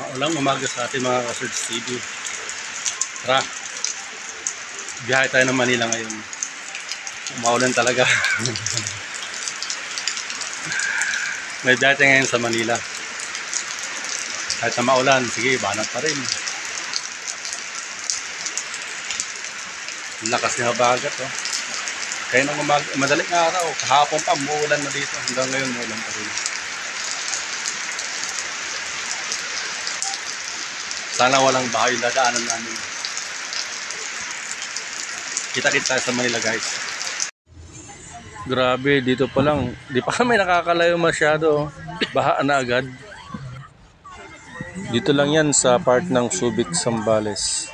Maulang umaga sa ating mga ka-Surge TV. Tara, biyahe tayo ng Manila ngayon. Maulan talaga. May biyahe tayo ngayon sa Manila. Kahit na maulan, sige, banat pa rin. Lakas ng habagat, oh. Kaya nang madaling araw, kahapon pa, muulan na dito. Hanggang ngayon, muulan pa rin. Sana walang bahay yung dadaanan namin. Kita-kita sa Manila, guys. Grabe, dito pa lang. Di pa kami nakakalayo masyado. Baha na agad. Dito lang yan sa part ng Subic, Zambales.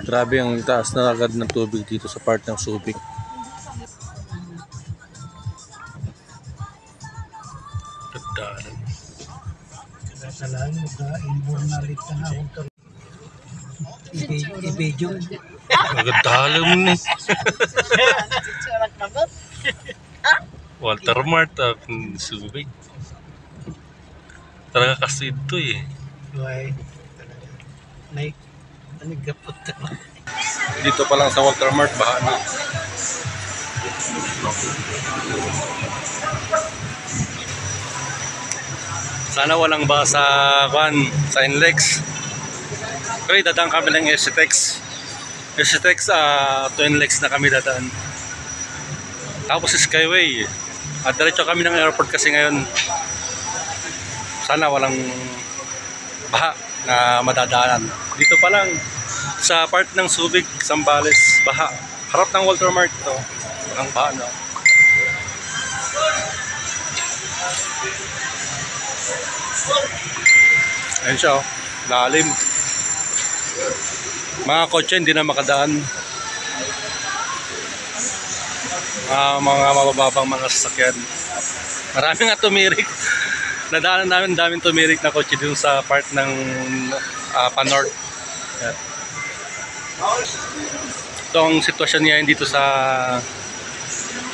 Grabe ang taas na agad ng tubig dito sa part ng Subic. Gagdalan. Kailangan mo ka, inbornalit ka na. Huwag ka i-video. Gagdalan mo ni. Walter Mart at Subic. Talaga kasi ito eh. Why? Nagapot ka ba? Dito pa lang sa Walter Mart, baha na. Sana walang baha sa NLEX. Okay, dadaan kami ng SCTEX. To NLEX na kami dadaan. Tapos Skyway. At diretso kami ng airport kasi ngayon. Sana walang baha na madadaanan. Dito pa lang sa part ng Subic, Zambales, baha. Harap ng Walter Mart ito. Walang baha na. Ayun siya, oh. Lalim. Mga kotse hindi na makadaan. Mga mabababang mga sasakyan. Marami nga tumirik. Nadaanan namin daming tumirik na kotse dun sa part ng Pan-North. Yan. Ito ang sitwasyon niya dito sa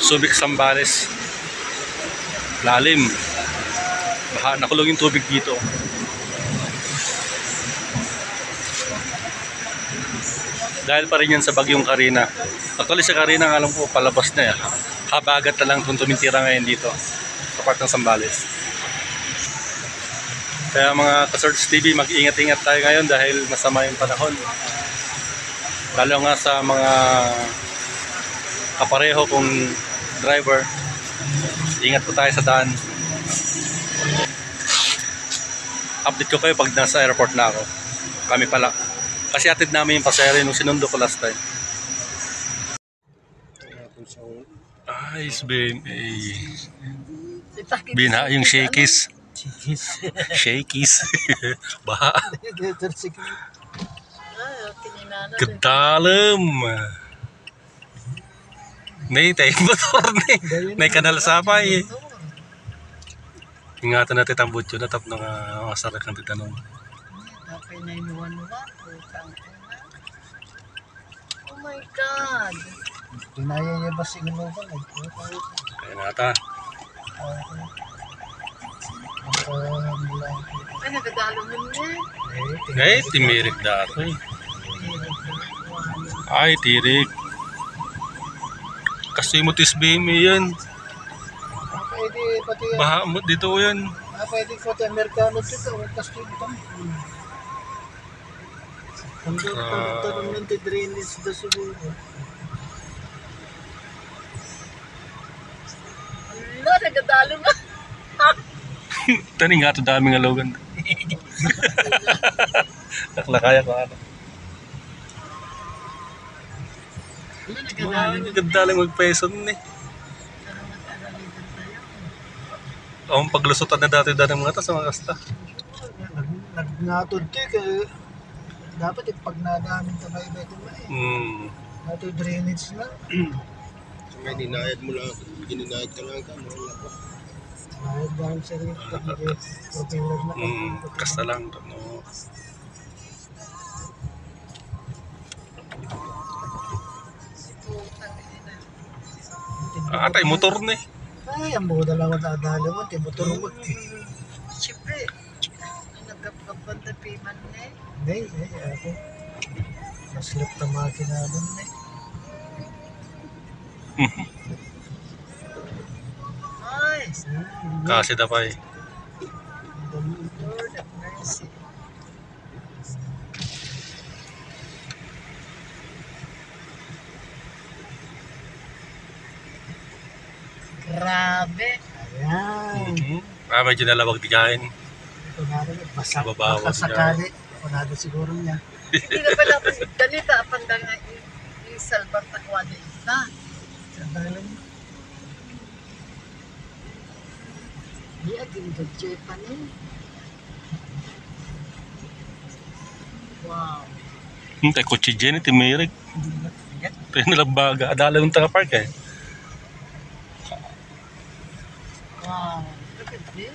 Subic, Zambales. Lalim. Baha, nakulong yung tubig dito. Dahil pa rin yan sa bagyong Karina. Actually sa Karina, alam ko palabas na yan. Habagat na lang kung tumitira ngayon dito sa part ng Zambales. Kaya mga ka-Surge TV, mag-ingat-ingat tayo ngayon dahil masama yung panahon. Lalo nga sa mga kapareho kong driver, ingat po tayo sa daan. Update ko kayo pag nasa airport na ako. Kami pala. Kasi atid namin yung pasahero nung sinundo ko last time. Ayos, Ben. Bina yung shakies. Shakies. Baha. Kedalam. Nay, tayo motor ni. Nay kanal sapay. Ingatan natin ang butyo na tap ng masarak ng titanong. Oh my God. Tinaya niya ba si Inuban? Kaya nata. Ay, nagadalungan niya. Ay, timirik dito eh. Ay, tirik. Kasi mo tisbimi yan. Pwede pati Baha mo dito yan. pwede pati Amerikano dito. Tapos dito. Ang pagtaroon ng drainage na siguro. Ano, nagadalungan. Tani nga ito daming alogan. Naklakaya ko ano. Ano, nagadalungan. Ganda lang magpeso nun eh. Ang paglusutan na dati ng mga tas mga kasta. Nagnatod kaya dapat pag nadamin ito na iba ito na eh. Nato drainage na. May dinayad mo lang, gininayad ka lang ka, wala pa. Nayad ba ang sarili pag propeller na Kasta lang. No. Atay motor ni. Ay, ang mga dalawa na adalo mo, di mo turumot eh. Siyempre, nagkapagpanda piman na eh. Hindi, ako. Naslip na makina nun eh. Nice. Kasi dapay. Lord have mercy. Grabe. Ayan. Medyo nalawag di kain. Ito nga rin, basa. Babawas Baka sakali. Panado siguro niya. Hindi na pala ganito apanda nga isalbar takwada ita. Sa adalo mo. Di aging gadgetan eh. Wow. Tayo kotse dyan, iti Merek. Hindi na tigat. Tayo nalabaga. Adala yung taga park eh. Wow. Look at this.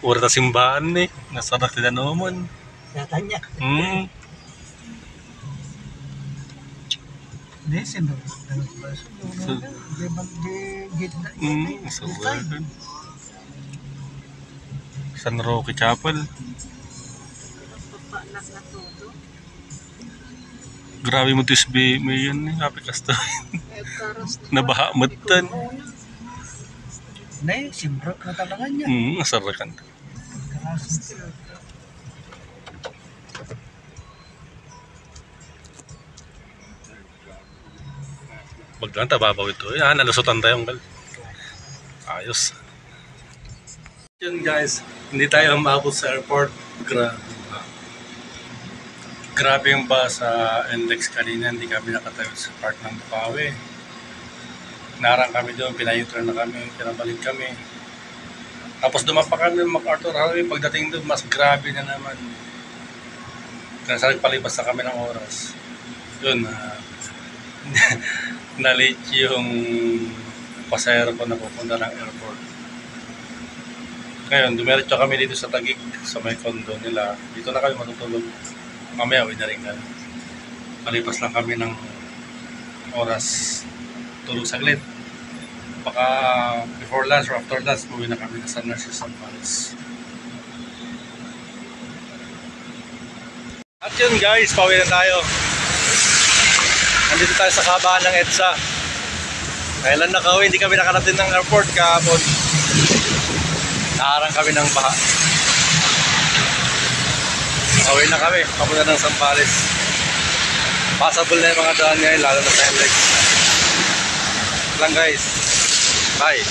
Ura ta simbahan eh. Nasarak ti naman. Katanya. Hindi, sino? Di ba, di gate na. So San Roque Chapel. Papanak na todo. Grabe mo tisbi. May yan eh. Happy kasta. Eh, karas na. Nabaha matan. Hindi, simbrot na talaga niya. Nasarakan. Karas. Baglang tababaw ito. Nalusutan tayong gal. Ayos. Yun guys, hindi tayo umabot sa airport. Grabe yung bus sa Index kanina. Hindi kami nakatayo sa part ng Bukawi. Narang kami doon, pinayutra na kami, pinabalik kami. Tapos dumapa kami ng MacArthur Highway. Pagdating doon, mas grabe na naman. Kasi nagpalipas na kami ng oras. Yun, na-late yung pasahero ko na pupunta ng airport. Ngayon, dumiretso kami dito sa Taguig, sa may condo nila. Dito na kami matutulog. Mamaya, uwi na rin kami. Palipas lang kami ng oras, tulog saglit. Baka before lunch or after lunch, uwi na kami sa Nurses San Paris. At yun guys, pauwi na tayo. Nandito tayo sa kabahan ng EDSA. Kailan nakauwi, hindi kami nakarating ng airport kahapon. Naharang kami ng baha. Pauwi na kami, papunta ng Zambales. Passable na yung mga daan ngayon, lalo na sa NLEX. Lang guys. Bye.